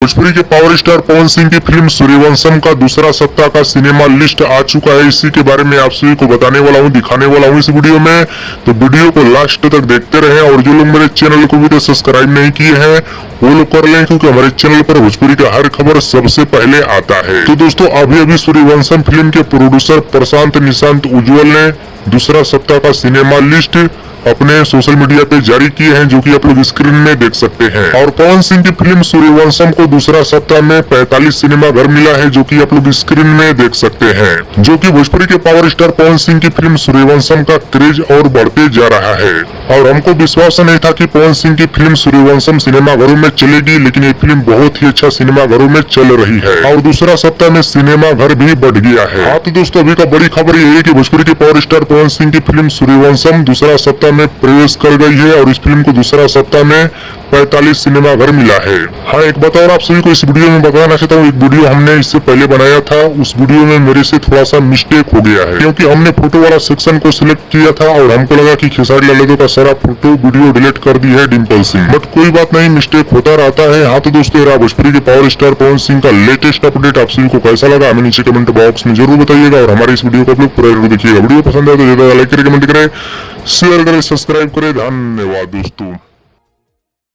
भोजपुरी के power star Pawan Singh की film Sooryavansham का दूसरा सप्ताह का सिनेमा लिस्ट आ चुका है। इसी के बारे में आप सभी को बताने वाला हूँ, दिखाने वाला हूँ इस वीडियो में। तो वीडियो को लास्ट तक देखते रहें और जो लोग मेरे चैनल को भी तो सब्सक्राइब नहीं किए हैं वो लोग कर लें, क्योंकि हमारे चैनल पर भोजपुरी का हर खबर सबसे पहले आता है। तो दोस्तों अभी सूर्यवंशम फिल्म के प्रोड्यूसर प्रशांत निशांत उज्ज्वल ने दूसरा सप्ताह का सिनेमा लिस्ट अपने सोशल मीडिया पे जारी किए हैं, जो कि आप लोग स्क्रीन में देख सकते हैं। और पवन सिंह की फिल्म सूर्यवंशम को दूसरा सप्ताह में 45 सिनेमा घर मिला है, जो कि आप लोग स्क्रीन में देख सकते हैं। जो कि भोजपुरी के पावर स्टार पवन सिंह की फिल्म सूर्यवंशम का क्रेज और बढ़ते जा रहा है। और हमको विश्वास नहीं था कि पवन सिंह की फिल्म सूर्यवंशम सिनेमा घरों में चलेगी, लेकिन ये फिल्म बहुत ही अच्छा सिनेमा घरों में चल रही है और दूसरा सप्ताह में सिनेमा घर भी बढ़ गया है। हाँ तो दोस्तों अभी का बड़ी खबर ये है कि भोजपुरी के पावर स्टार पवन सिंह की फिल्म सूर्यवंशम दूसरा सप्ताह में प्रवेश कर गई है और इस फिल्म को दूसरा सप्ताह में 45 सिनेमा घर मिला है। हाँ एक बात और आप सभी को इस वीडियो में बताना चाहता हूँ, एक वीडियो हमने इससे पहले बनाया था, उस वीडियो में मेरे से थोड़ा सा मिस्टेक हो गया है, क्योंकि हमने फोटो वाला सेक्शन को सिलेक्ट किया था और हमको लगा कि खेसारी लाल यादव का सारा फोटो वीडियो डिलीट कर दी है डिम्पल सिंह, बट कोई बात नहीं, मिस्टेक होता रहता है। हाँ तो दोस्तों भोजपुरी के पावर स्टार पवन सिंह का लेटेस्ट अपडेट आप सभी को कैसा लगा हमें नीचे कमेंट बॉक्स में जरूर बताइएगा और हमारे इस वीडियो को आप लोग पूरा जरूर देखिएगा। वीडियो पसंद आए तो ज्यादा लाइक करें, कमेंट करें, शेयर करें, सब्सक्राइब करें। धन्यवाद दोस्तों।